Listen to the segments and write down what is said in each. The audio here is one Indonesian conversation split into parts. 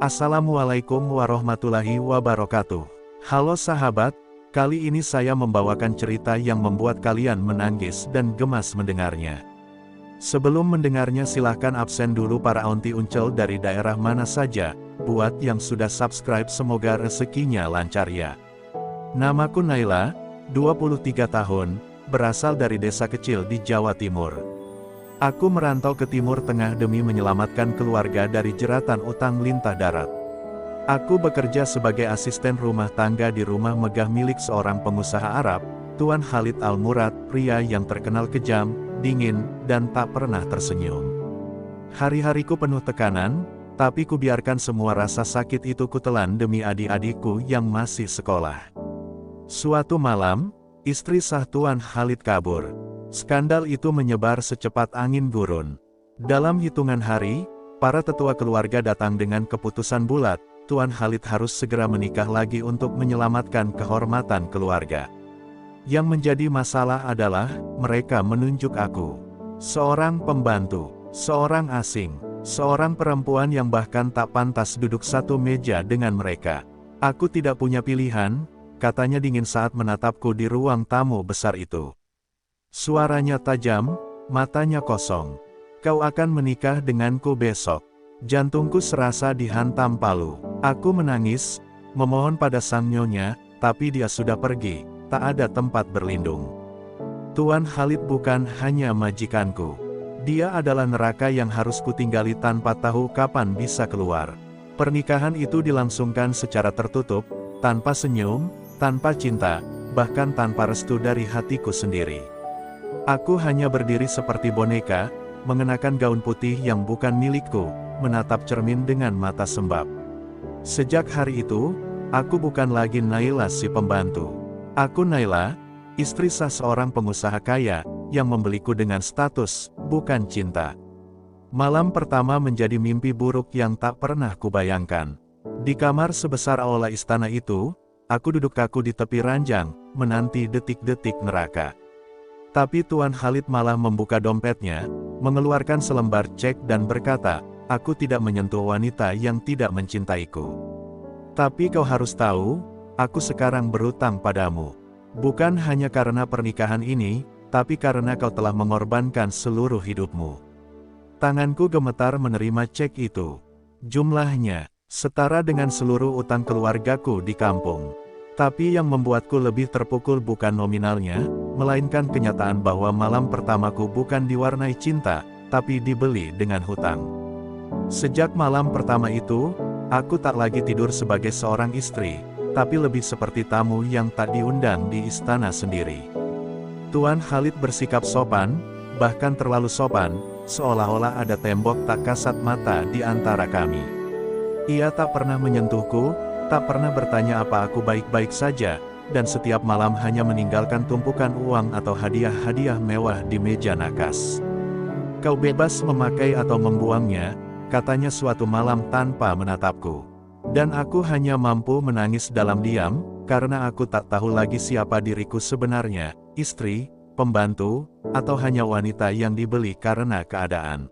Assalamualaikum warahmatullahi wabarakatuh. Halo sahabat, kali ini saya membawakan cerita yang membuat kalian menangis dan gemas mendengarnya. Sebelum mendengarnya silahkan absen dulu para onti uncel dari daerah mana saja. Buat yang sudah subscribe semoga rezekinya lancar ya. Namaku Naila, 23 tahun, berasal dari desa kecil di Jawa Timur. Aku merantau ke Timur Tengah demi menyelamatkan keluarga dari jeratan utang lintah darat. Aku bekerja sebagai asisten rumah tangga di rumah megah milik seorang pengusaha Arab, Tuan Khalid Al-Murad, pria yang terkenal kejam, dingin, dan tak pernah tersenyum. Hari-hariku penuh tekanan, tapi kubiarkan semua rasa sakit itu kutelan demi adik-adikku yang masih sekolah. Suatu malam, istri sah Tuan Khalid kabur. Skandal itu menyebar secepat angin gurun. Dalam hitungan hari, para tetua keluarga datang dengan keputusan bulat, Tuan Khalid harus segera menikah lagi untuk menyelamatkan kehormatan keluarga. Yang menjadi masalah adalah, mereka menunjuk aku. Seorang pembantu, seorang asing, seorang perempuan yang bahkan tak pantas duduk satu meja dengan mereka. Aku tidak punya pilihan, katanya dingin saat menatapku di ruang tamu besar itu. Suaranya tajam, matanya kosong. Kau akan menikah denganku besok. Jantungku serasa dihantam palu. Aku menangis, memohon pada sang nyonya, tapi dia sudah pergi, tak ada tempat berlindung. Tuan Khalid bukan hanya majikanku. Dia adalah neraka yang harus kutinggali tanpa tahu kapan bisa keluar. Pernikahan itu dilangsungkan secara tertutup, tanpa senyum, tanpa cinta, bahkan tanpa restu dari hatiku sendiri. Aku hanya berdiri seperti boneka, mengenakan gaun putih yang bukan milikku, menatap cermin dengan mata sembab. Sejak hari itu, aku bukan lagi Naila si pembantu. Aku Naila, istri sah seorang pengusaha kaya, yang membeliku dengan status, bukan cinta. Malam pertama menjadi mimpi buruk yang tak pernah kubayangkan. Di kamar sebesar aula istana itu, aku duduk kaku di tepi ranjang, menanti detik-detik neraka. Tapi Tuan Khalid malah membuka dompetnya, mengeluarkan selembar cek dan berkata, aku tidak menyentuh wanita yang tidak mencintaiku. Tapi kau harus tahu, aku sekarang berutang padamu. Bukan hanya karena pernikahan ini, tapi karena kau telah mengorbankan seluruh hidupmu. Tanganku gemetar menerima cek itu. Jumlahnya, setara dengan seluruh utang keluargaku di kampung. Tapi yang membuatku lebih terpukul bukan nominalnya, melainkan kenyataan bahwa malam pertamaku bukan diwarnai cinta, tapi dibeli dengan hutang. Sejak malam pertama itu, aku tak lagi tidur sebagai seorang istri, tapi lebih seperti tamu yang tak diundang di istana sendiri. Tuan Khalid bersikap sopan, bahkan terlalu sopan, seolah-olah ada tembok tak kasat mata di antara kami. Ia tak pernah menyentuhku, tak pernah bertanya apa aku baik-baik saja, dan setiap malam hanya meninggalkan tumpukan uang atau hadiah-hadiah mewah di meja nakas. Kau bebas memakai atau membuangnya, katanya suatu malam tanpa menatapku. Dan aku hanya mampu menangis dalam diam, karena aku tak tahu lagi siapa diriku sebenarnya, istri, pembantu, atau hanya wanita yang dibeli karena keadaan.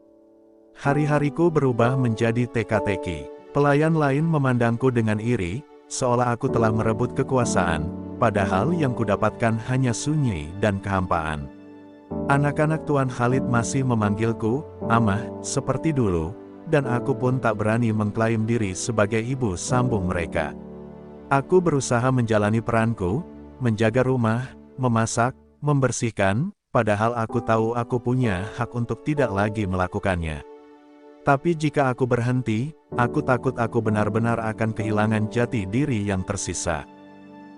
Hari-hariku berubah menjadi teka-teki. Pelayan lain memandangku dengan iri, seolah aku telah merebut kekuasaan, padahal yang kudapatkan hanya sunyi dan kehampaan. Anak-anak Tuan Khalid masih memanggilku, Amah, seperti dulu, dan aku pun tak berani mengklaim diri sebagai ibu sambung mereka. Aku berusaha menjalani peranku, menjaga rumah, memasak, membersihkan, padahal aku tahu aku punya hak untuk tidak lagi melakukannya. Tapi jika aku berhenti, aku takut aku benar-benar akan kehilangan jati diri yang tersisa.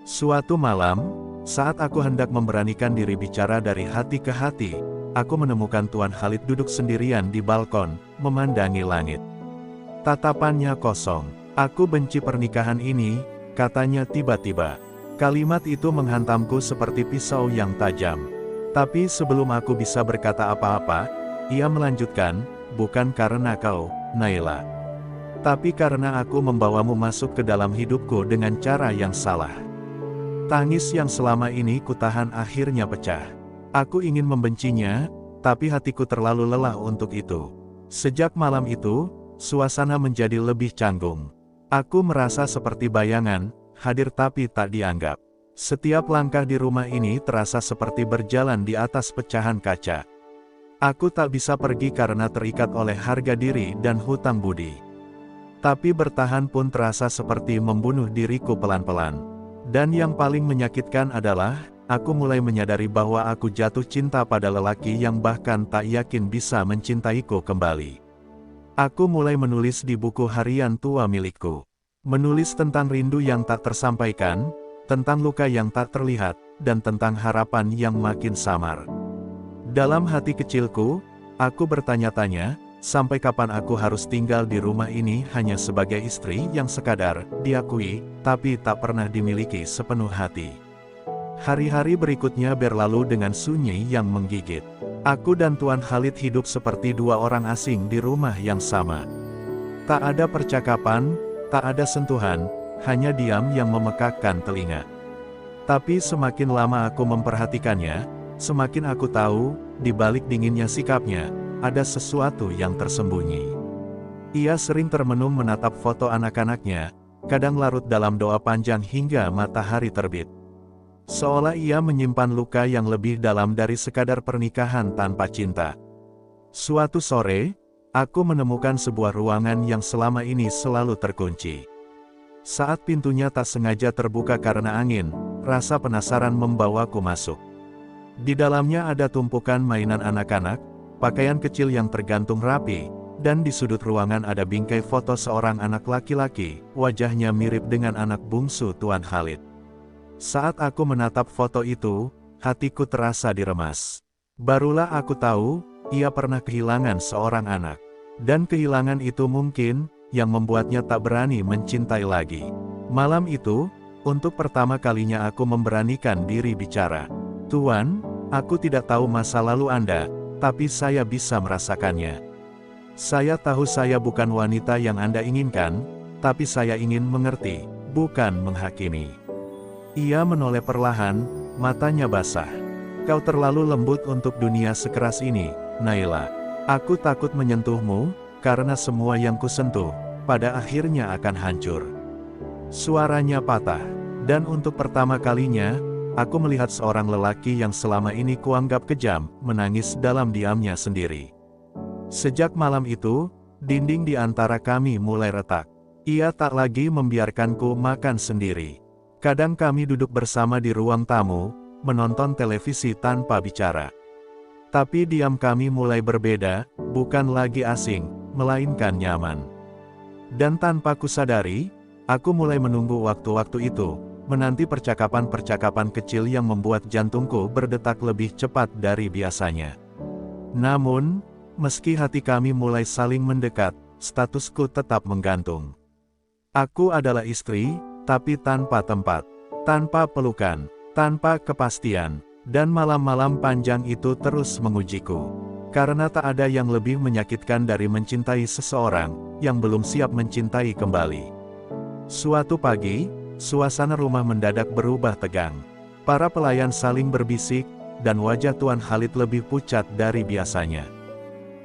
Suatu malam, saat aku hendak memberanikan diri bicara dari hati ke hati, aku menemukan Tuan Khalid duduk sendirian di balkon, memandangi langit. Tatapannya kosong. Aku benci pernikahan ini, katanya tiba-tiba. Kalimat itu menghantamku seperti pisau yang tajam. Tapi sebelum aku bisa berkata apa-apa, ia melanjutkan, bukan karena kau, Naila. Tapi karena aku membawamu masuk ke dalam hidupku dengan cara yang salah. Tangis yang selama ini kutahan akhirnya pecah. Aku ingin membencinya, tapi hatiku terlalu lelah untuk itu. Sejak malam itu, suasana menjadi lebih canggung. Aku merasa seperti bayangan, hadir tapi tak dianggap. Setiap langkah di rumah ini terasa seperti berjalan di atas pecahan kaca. Aku tak bisa pergi karena terikat oleh harga diri dan hutang budi. Tapi bertahan pun terasa seperti membunuh diriku pelan-pelan. Dan yang paling menyakitkan adalah, aku mulai menyadari bahwa aku jatuh cinta pada lelaki yang bahkan tak yakin bisa mencintaiku kembali. Aku mulai menulis di buku harian tua milikku. Menulis tentang rindu yang tak tersampaikan, tentang luka yang tak terlihat, dan tentang harapan yang makin samar. Dalam hati kecilku, aku bertanya-tanya, sampai kapan aku harus tinggal di rumah ini hanya sebagai istri yang sekadar diakui, tapi tak pernah dimiliki sepenuh hati. Hari-hari berikutnya berlalu dengan sunyi yang menggigit. Aku dan Tuan Khalid hidup seperti dua orang asing di rumah yang sama. Tak ada percakapan, tak ada sentuhan, hanya diam yang memekakkan telinga. Tapi semakin lama aku memperhatikannya, semakin aku tahu, di balik dinginnya sikapnya, ada sesuatu yang tersembunyi. Ia sering termenung menatap foto anak-anaknya, kadang larut dalam doa panjang hingga matahari terbit. Seolah ia menyimpan luka yang lebih dalam dari sekadar pernikahan tanpa cinta. Suatu sore, aku menemukan sebuah ruangan yang selama ini selalu terkunci. Saat pintunya tak sengaja terbuka karena angin, rasa penasaran membawaku masuk. Di dalamnya ada tumpukan mainan anak-anak, pakaian kecil yang tergantung rapi, dan di sudut ruangan ada bingkai foto seorang anak laki-laki, wajahnya mirip dengan anak bungsu Tuan Khalid. Saat aku menatap foto itu, hatiku terasa diremas. Barulah aku tahu, ia pernah kehilangan seorang anak. Dan kehilangan itu mungkin, yang membuatnya tak berani mencintai lagi. Malam itu, untuk pertama kalinya aku memberanikan diri bicara. Tuan, aku tidak tahu masa lalu Anda, tapi saya bisa merasakannya. Saya tahu saya bukan wanita yang Anda inginkan, tapi saya ingin mengerti, bukan menghakimi. Ia menoleh perlahan, matanya basah. Kau terlalu lembut untuk dunia sekeras ini, Naila. Aku takut menyentuhmu, karena semua yang kusentuh, pada akhirnya akan hancur. Suaranya patah, dan untuk pertama kalinya, aku melihat seorang lelaki yang selama ini kuanggap kejam, menangis dalam diamnya sendiri. Sejak malam itu, dinding di antara kami mulai retak. Ia tak lagi membiarkanku makan sendiri. Kadang kami duduk bersama di ruang tamu, menonton televisi tanpa bicara. Tapi diam kami mulai berbeda, bukan lagi asing, melainkan nyaman. Dan tanpa kusadari, aku mulai menunggu waktu-waktu itu, menanti percakapan-percakapan kecil yang membuat jantungku berdetak lebih cepat dari biasanya. Namun, meski hati kami mulai saling mendekat, statusku tetap menggantung. Aku adalah istri, tapi tanpa tempat, tanpa pelukan, tanpa kepastian, dan malam-malam panjang itu terus mengujiku. Karena tak ada yang lebih menyakitkan dari mencintai seseorang, yang belum siap mencintai kembali. Suatu pagi, suasana rumah mendadak berubah tegang. Para pelayan saling berbisik, dan wajah Tuan Khalid lebih pucat dari biasanya.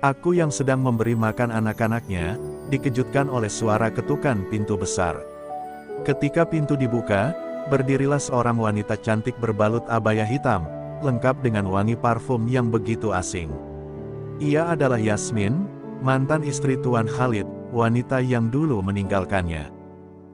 Aku yang sedang memberi makan anak-anaknya, dikejutkan oleh suara ketukan pintu besar. Ketika pintu dibuka, berdirilah seorang wanita cantik berbalut abaya hitam, lengkap dengan wangi parfum yang begitu asing. Ia adalah Yasmin, mantan istri Tuan Khalid, wanita yang dulu meninggalkannya.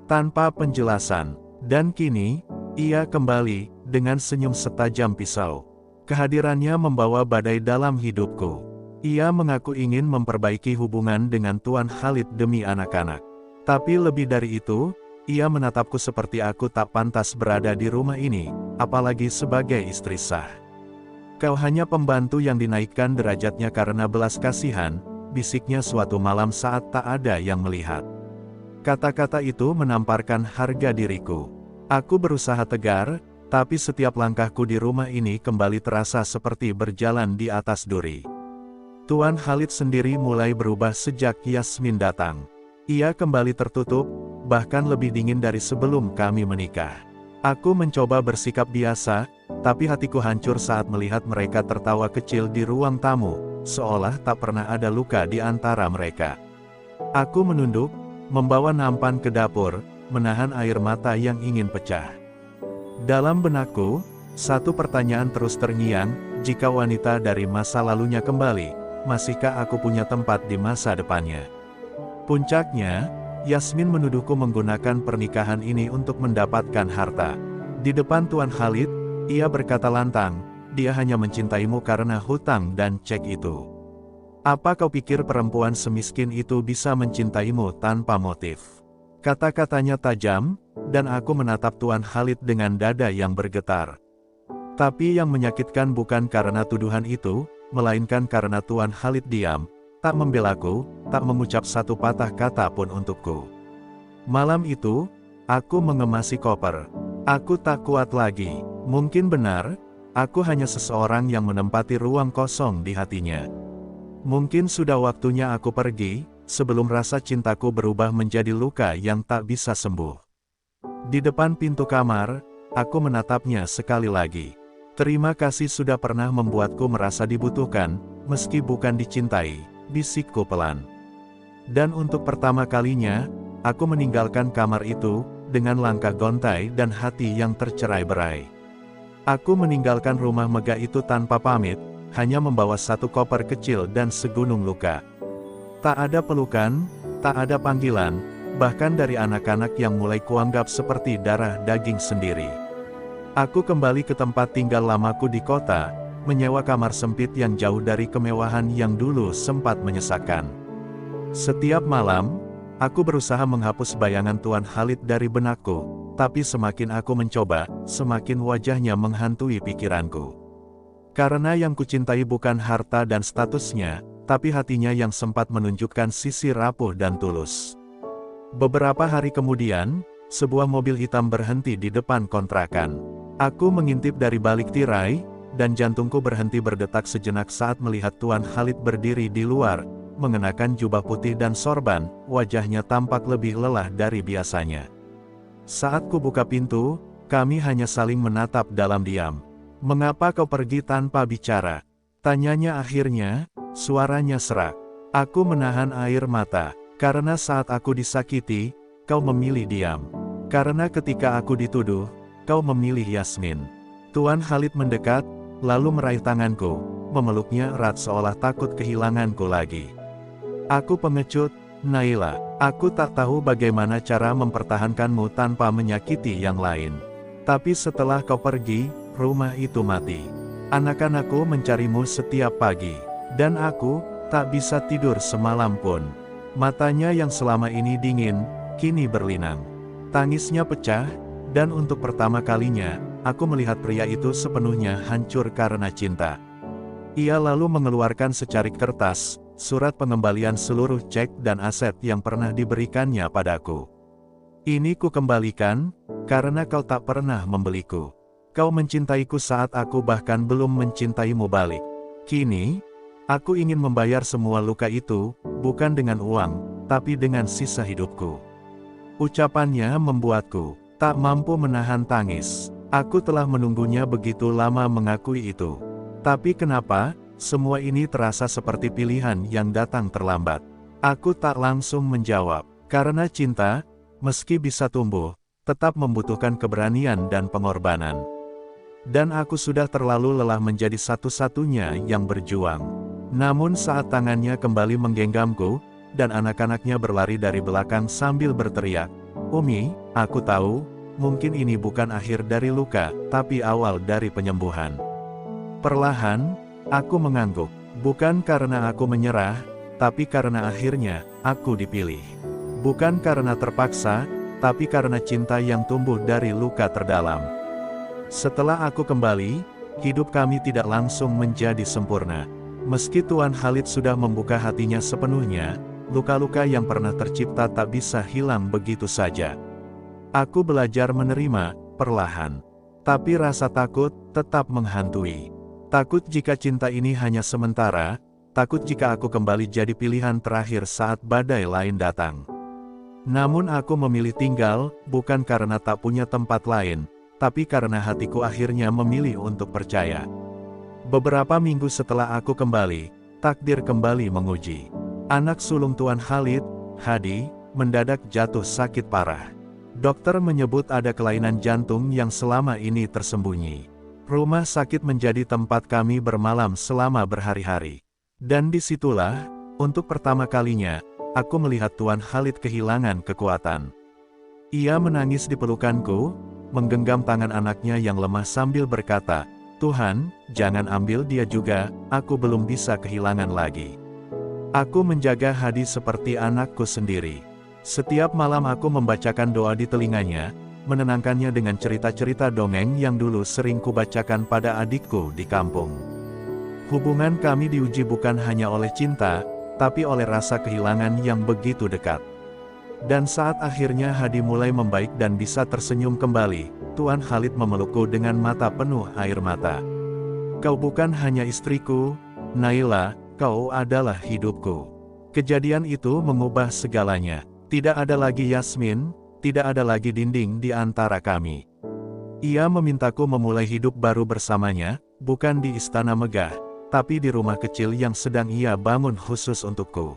Tanpa penjelasan, dan kini, ia kembali, dengan senyum setajam pisau. Kehadirannya membawa badai dalam hidupku. Ia mengaku ingin memperbaiki hubungan dengan Tuan Khalid demi anak-anak. Tapi lebih dari itu, ia menatapku seperti aku tak pantas berada di rumah ini, apalagi sebagai istri sah. Kau hanya pembantu yang dinaikkan derajatnya karena belas kasihan, bisiknya suatu malam saat tak ada yang melihat. Kata-kata itu menamparkan harga diriku. Aku berusaha tegar, tapi setiap langkahku di rumah ini kembali terasa seperti berjalan di atas duri. Tuan Khalid sendiri mulai berubah sejak Yasmin datang. Ia kembali tertutup, bahkan lebih dingin dari sebelum kami menikah. Aku mencoba bersikap biasa, tapi hatiku hancur saat melihat mereka tertawa kecil di ruang tamu, seolah tak pernah ada luka di antara mereka. Aku menunduk, membawa nampan ke dapur, menahan air mata yang ingin pecah. Dalam benakku, satu pertanyaan terus terngiang, jika wanita dari masa lalunya kembali, masihkah aku punya tempat di masa depannya? Puncaknya, Yasmin menuduhku menggunakan pernikahan ini untuk mendapatkan harta. Di depan Tuan Khalid, ia berkata lantang, dia hanya mencintaimu karena hutang dan cek itu. Apa kau pikir perempuan semiskin itu bisa mencintaimu tanpa motif? Kata-katanya tajam, dan aku menatap Tuan Khalid dengan dada yang bergetar. Tapi yang menyakitkan bukan karena tuduhan itu, melainkan karena Tuan Khalid diam, tak membelaku, tak mengucap satu patah kata pun untukku. Malam itu, aku mengemasi koper. Aku tak kuat lagi. Mungkin benar, aku hanya seseorang yang menempati ruang kosong di hatinya. Mungkin sudah waktunya aku pergi, sebelum rasa cintaku berubah menjadi luka yang tak bisa sembuh. Di depan pintu kamar, aku menatapnya sekali lagi. Terima kasih sudah pernah membuatku merasa dibutuhkan, meski bukan dicintai, bisikku pelan. Dan untuk pertama kalinya, aku meninggalkan kamar itu, dengan langkah gontai dan hati yang tercerai-berai. Aku meninggalkan rumah megah itu tanpa pamit, hanya membawa satu koper kecil dan segunung luka. Tak ada pelukan, tak ada panggilan, bahkan dari anak-anak yang mulai kuanggap seperti darah daging sendiri. Aku kembali ke tempat tinggal lamaku di kota, menyewa kamar sempit yang jauh dari kemewahan yang dulu sempat menyesakkan. Setiap malam, aku berusaha menghapus bayangan Tuan Khalid dari benakku, tapi semakin aku mencoba, semakin wajahnya menghantui pikiranku. Karena yang kucintai bukan harta dan statusnya, tapi hatinya yang sempat menunjukkan sisi rapuh dan tulus. Beberapa hari kemudian, sebuah mobil hitam berhenti di depan kontrakan. Aku mengintip dari balik tirai, dan jantungku berhenti berdetak sejenak saat melihat Tuan Khalid berdiri di luar, mengenakan jubah putih dan sorban, wajahnya tampak lebih lelah dari biasanya. Saat ku buka pintu, kami hanya saling menatap dalam diam. "Mengapa kau pergi tanpa bicara?" tanyanya akhirnya, suaranya serak. Aku menahan air mata, karena saat aku disakiti, kau memilih diam. Karena ketika aku dituduh, kau memilih Yasmin. Tuan Khalid mendekat, lalu meraih tanganku, memeluknya erat seolah takut kehilanganku lagi. Aku pengecut, Naila, aku tak tahu bagaimana cara mempertahankanmu tanpa menyakiti yang lain. Tapi setelah kau pergi, rumah itu mati. Anak-anakku mencarimu setiap pagi, dan aku tak bisa tidur semalam pun. Matanya yang selama ini dingin, kini berlinang. Tangisnya pecah, dan untuk pertama kalinya, aku melihat pria itu sepenuhnya hancur karena cinta. Ia lalu mengeluarkan secarik kertas, surat pengembalian seluruh cek dan aset yang pernah diberikannya padaku. "Ini ku kembalikan, karena kau tak pernah membeliku. Kau mencintaiku saat aku bahkan belum mencintaimu balik. Kini, aku ingin membayar semua luka itu, bukan dengan uang, tapi dengan sisa hidupku." Ucapannya membuatku tak mampu menahan tangis. Aku telah menunggunya begitu lama mengakui itu. Tapi kenapa, semua ini terasa seperti pilihan yang datang terlambat? Aku tak langsung menjawab. Karena cinta, meski bisa tumbuh, tetap membutuhkan keberanian dan pengorbanan. Dan aku sudah terlalu lelah menjadi satu-satunya yang berjuang. Namun saat tangannya kembali menggenggamku, dan anak-anaknya berlari dari belakang sambil berteriak, "Umi, aku tahu, mungkin ini bukan akhir dari luka, tapi awal dari penyembuhan." Perlahan, aku mengangguk. Bukan karena aku menyerah, tapi karena akhirnya, aku dipilih. Bukan karena terpaksa, tapi karena cinta yang tumbuh dari luka terdalam. Setelah aku kembali, hidup kami tidak langsung menjadi sempurna. Meski Tuan Khalid sudah membuka hatinya sepenuhnya, luka-luka yang pernah tercipta tak bisa hilang begitu saja. Aku belajar menerima, perlahan. Tapi rasa takut tetap menghantui. Takut jika cinta ini hanya sementara, takut jika aku kembali jadi pilihan terakhir saat badai lain datang. Namun aku memilih tinggal, bukan karena tak punya tempat lain, tapi karena hatiku akhirnya memilih untuk percaya. Beberapa minggu setelah aku kembali, takdir kembali menguji. Anak sulung Tuan Khalid, Hadi, mendadak jatuh sakit parah. Dokter menyebut ada kelainan jantung yang selama ini tersembunyi. Rumah sakit menjadi tempat kami bermalam selama berhari-hari. Dan disitulah, untuk pertama kalinya, aku melihat Tuan Khalid kehilangan kekuatan. Ia menangis di pelukanku, menggenggam tangan anaknya yang lemah sambil berkata, "Tuhan, jangan ambil dia juga, aku belum bisa kehilangan lagi." Aku menjaga Hadi seperti anakku sendiri. Setiap malam aku membacakan doa di telinganya, menenangkannya dengan cerita-cerita dongeng yang dulu sering kubacakan pada adikku di kampung. Hubungan kami diuji bukan hanya oleh cinta, tapi oleh rasa kehilangan yang begitu dekat. Dan saat akhirnya Hadi mulai membaik dan bisa tersenyum kembali, Tuan Khalid memelukku dengan mata penuh air mata. "Kau bukan hanya istriku, Naila, kau adalah hidupku." Kejadian itu mengubah segalanya. Tidak ada lagi Yasmin, tidak ada lagi dinding di antara kami. Ia memintaku memulai hidup baru bersamanya, bukan di istana megah, tapi di rumah kecil yang sedang ia bangun khusus untukku.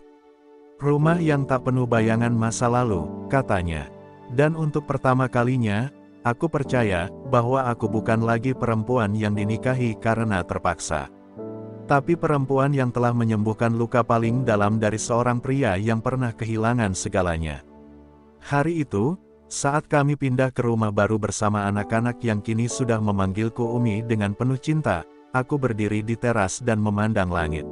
Rumah yang tak penuh bayangan masa lalu, katanya. Dan untuk pertama kalinya, aku percaya bahwa aku bukan lagi perempuan yang dinikahi karena terpaksa. Tapi perempuan yang telah menyembuhkan luka paling dalam dari seorang pria yang pernah kehilangan segalanya. Hari itu, saat kami pindah ke rumah baru bersama anak-anak yang kini sudah memanggilku Umi dengan penuh cinta, aku berdiri di teras dan memandang langit.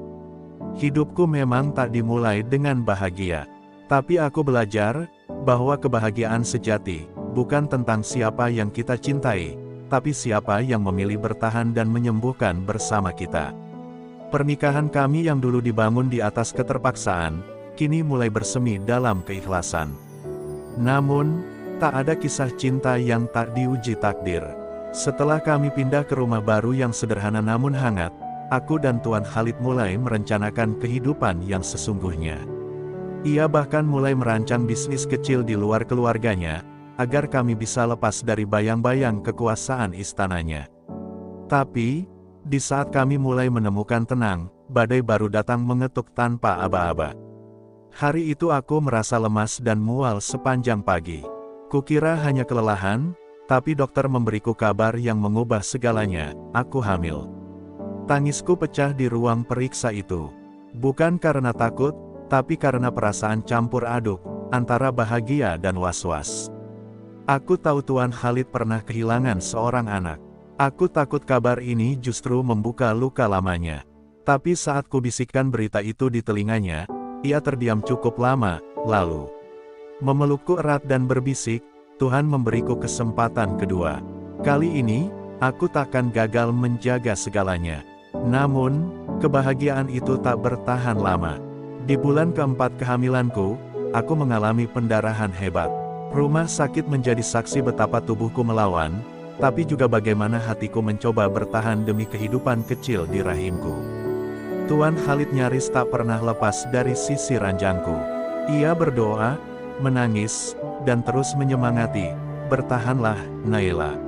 Hidupku memang tak dimulai dengan bahagia. Tapi aku belajar, bahwa kebahagiaan sejati, bukan tentang siapa yang kita cintai, tapi siapa yang memilih bertahan dan menyembuhkan bersama kita. Pernikahan kami yang dulu dibangun di atas keterpaksaan, kini mulai bersemi dalam keikhlasan. Namun, tak ada kisah cinta yang tak diuji takdir. Setelah kami pindah ke rumah baru yang sederhana namun hangat, aku dan Tuan Khalid mulai merencanakan kehidupan yang sesungguhnya. Ia bahkan mulai merancang bisnis kecil di luar keluarganya, agar kami bisa lepas dari bayang-bayang kekuasaan istananya. Tapi, di saat kami mulai menemukan tenang, badai baru datang mengetuk tanpa aba-aba. Hari itu aku merasa lemas dan mual sepanjang pagi. Kukira hanya kelelahan, tapi dokter memberiku kabar yang mengubah segalanya, aku hamil. Tangisku pecah di ruang periksa itu. Bukan karena takut, tapi karena perasaan campur aduk, antara bahagia dan was-was. Aku tahu Tuan Khalid pernah kehilangan seorang anak. Aku takut kabar ini justru membuka luka lamanya. Tapi saat kubisikkan berita itu di telinganya, ia terdiam cukup lama, lalu memelukku erat dan berbisik, "Tuhan memberiku kesempatan kedua. Kali ini, aku takkan gagal menjaga segalanya." Namun, kebahagiaan itu tak bertahan lama. Di bulan keempat kehamilanku, aku mengalami pendarahan hebat. Rumah sakit menjadi saksi betapa tubuhku melawan, tapi juga bagaimana hatiku mencoba bertahan demi kehidupan kecil di rahimku. Tuan Khalid nyaris tak pernah lepas dari sisi ranjangku. Ia berdoa, menangis, dan terus menyemangati, "Bertahanlah, Naila.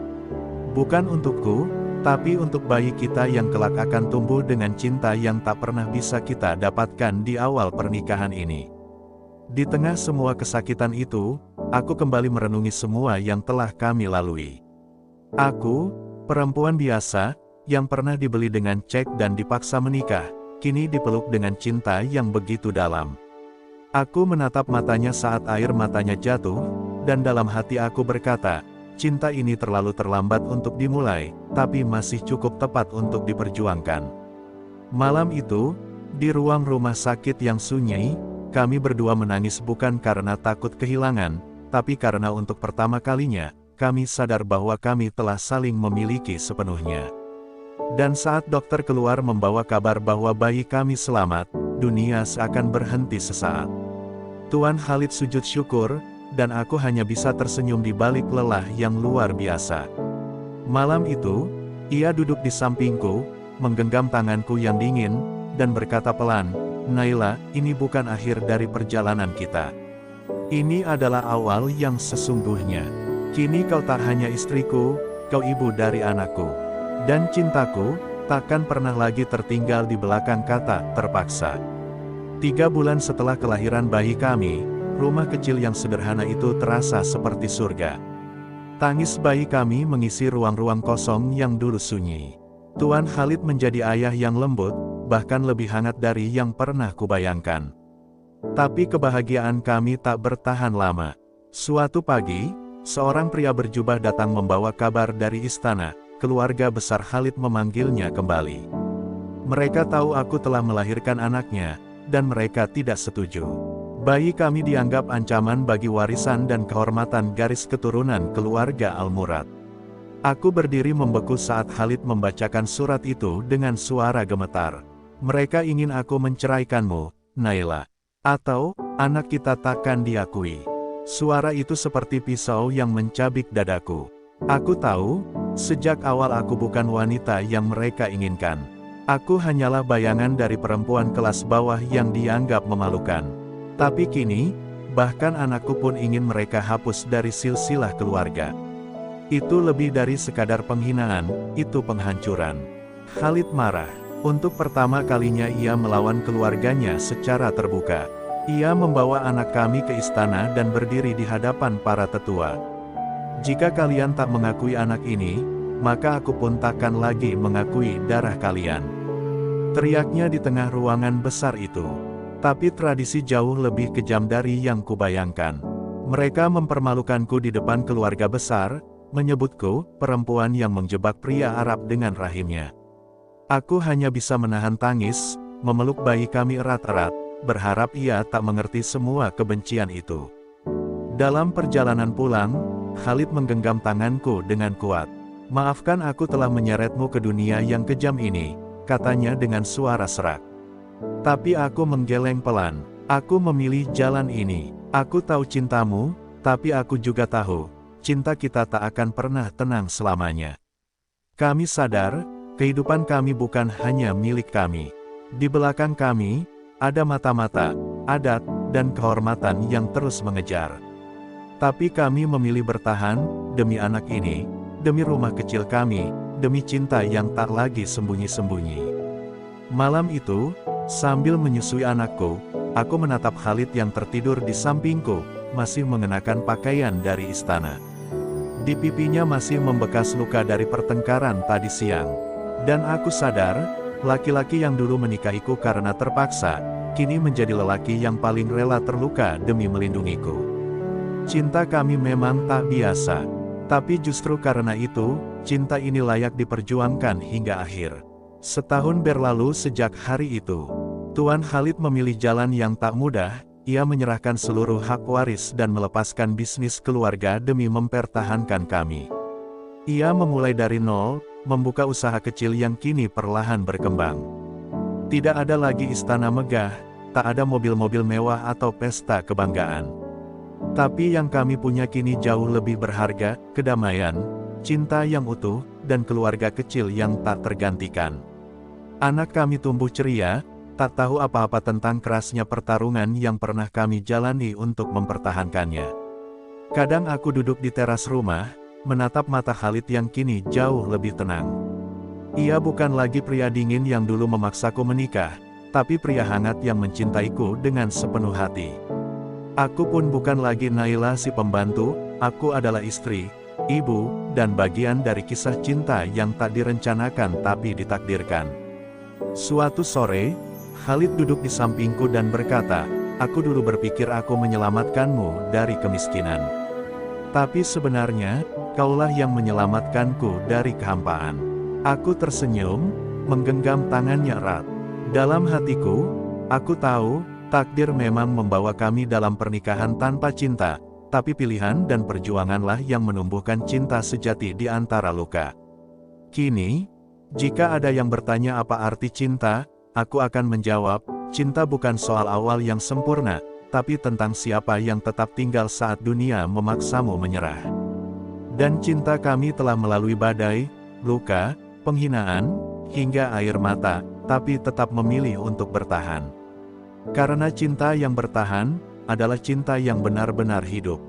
Bukan untukku, tapi untuk bayi kita yang kelak akan tumbuh dengan cinta yang tak pernah bisa kita dapatkan di awal pernikahan ini." Di tengah semua kesakitan itu, aku kembali merenungi semua yang telah kami lalui. Aku, perempuan biasa, yang pernah dibeli dengan cek dan dipaksa menikah, kini dipeluk dengan cinta yang begitu dalam. Aku menatap matanya saat air matanya jatuh, dan dalam hati aku berkata, cinta ini terlalu terlambat untuk dimulai, tapi masih cukup tepat untuk diperjuangkan. Malam itu, di ruang rumah sakit yang sunyi, kami berdua menangis bukan karena takut kehilangan, tapi karena untuk pertama kalinya, kami sadar bahwa kami telah saling memiliki sepenuhnya. Dan saat dokter keluar membawa kabar bahwa bayi kami selamat, dunia seakan berhenti sesaat. Tuan Khalid sujud syukur, dan aku hanya bisa tersenyum di balik lelah yang luar biasa. Malam itu, ia duduk di sampingku, menggenggam tanganku yang dingin, dan berkata pelan, "Naila, ini bukan akhir dari perjalanan kita. Ini adalah awal yang sesungguhnya. Kini kau tak hanya istriku, kau ibu dari anakku. Dan cintaku, takkan pernah lagi tertinggal di belakang kata terpaksa." 3 bulan setelah kelahiran bayi kami, rumah kecil yang sederhana itu terasa seperti surga. Tangis bayi kami mengisi ruang-ruang kosong yang dulu sunyi. Tuan Khalid menjadi ayah yang lembut, bahkan lebih hangat dari yang pernah kubayangkan. Tapi kebahagiaan kami tak bertahan lama. Suatu pagi, seorang pria berjubah datang membawa kabar dari istana. Keluarga besar Khalid memanggilnya kembali. Mereka tahu aku telah melahirkan anaknya, dan mereka tidak setuju. Bayi kami dianggap ancaman bagi warisan dan kehormatan garis keturunan keluarga Al-Murad. Aku berdiri membeku saat Khalid membacakan surat itu dengan suara gemetar. Mereka ingin aku menceraikanmu, Naila. Atau, anak kita takkan diakui. Suara itu seperti pisau yang mencabik dadaku. Aku tahu, sejak awal aku bukan wanita yang mereka inginkan. Aku hanyalah bayangan dari perempuan kelas bawah yang dianggap memalukan. Tapi kini, bahkan anakku pun ingin mereka hapus dari silsilah keluarga. Itu lebih dari sekadar penghinaan, itu penghancuran. Khalid marah. Untuk pertama kalinya ia melawan keluarganya secara terbuka. Ia membawa anak kami ke istana dan berdiri di hadapan para tetua. Jika kalian tak mengakui anak ini, maka aku pun takkan lagi mengakui darah kalian. Teriaknya di tengah ruangan besar itu. Tapi tradisi jauh lebih kejam dari yang kubayangkan. Mereka mempermalukanku di depan keluarga besar, menyebutku perempuan yang menjebak pria Arab dengan rahimnya. Aku hanya bisa menahan tangis, memeluk bayi kami erat-erat, berharap ia tak mengerti semua kebencian itu. Dalam perjalanan pulang, Khalid menggenggam tanganku dengan kuat. Maafkan aku telah menyeretmu ke dunia yang kejam ini, katanya dengan suara serak. Tapi aku menggeleng pelan. Aku memilih jalan ini. Aku tahu cintamu, tapi aku juga tahu, cinta kita tak akan pernah tenang selamanya. Kami sadar, kehidupan kami bukan hanya milik kami. Di belakang kami, ada mata-mata, adat, dan kehormatan yang terus mengejar. Tapi kami memilih bertahan, demi anak ini, demi rumah kecil kami, demi cinta yang tak lagi sembunyi-sembunyi. Malam itu, sambil menyusui anakku, aku menatap Khalid yang tertidur di sampingku, masih mengenakan pakaian dari istana. Di pipinya masih membekas luka dari pertengkaran tadi siang. Dan aku sadar, laki-laki yang dulu menikahiku karena terpaksa, kini menjadi lelaki yang paling rela terluka demi melindungiku. Cinta kami memang tak biasa. Tapi justru karena itu, cinta ini layak diperjuangkan hingga akhir. Setahun berlalu sejak hari itu. Tuan Khalid memilih jalan yang tak mudah, ia menyerahkan seluruh hak waris dan melepaskan bisnis keluarga demi mempertahankan kami. Ia memulai dari nol, membuka usaha kecil yang kini perlahan berkembang. Tidak ada lagi istana megah, tak ada mobil-mobil mewah atau pesta kebanggaan. Tapi yang kami punya kini jauh lebih berharga, kedamaian, cinta yang utuh, dan keluarga kecil yang tak tergantikan. Anak kami tumbuh ceria, tak tahu apa-apa tentang kerasnya pertarungan yang pernah kami jalani untuk mempertahankannya. Kadang aku duduk di teras rumah, menatap mata Khalid yang kini jauh lebih tenang. Ia bukan lagi pria dingin yang dulu memaksaku menikah, tapi pria hangat yang mencintaiku dengan sepenuh hati. Aku pun bukan lagi Naila si pembantu, aku adalah istri, ibu, dan bagian dari kisah cinta yang tak direncanakan tapi ditakdirkan. Suatu sore, Khalid duduk di sampingku dan berkata, aku dulu berpikir aku menyelamatkanmu dari kemiskinan. Tapi sebenarnya, kaulah yang menyelamatkanku dari kehampaan. Aku tersenyum, menggenggam tangannya erat. Dalam hatiku, aku tahu, takdir memang membawa kami dalam pernikahan tanpa cinta, tapi pilihan dan perjuanganlah yang menumbuhkan cinta sejati di antara luka. Kini, jika ada yang bertanya apa arti cinta, aku akan menjawab, cinta bukan soal awal yang sempurna, tapi tentang siapa yang tetap tinggal saat dunia memaksamu menyerah. Dan cinta kami telah melalui badai, luka, penghinaan, hingga air mata, tapi tetap memilih untuk bertahan. Karena cinta yang bertahan, adalah cinta yang benar-benar hidup.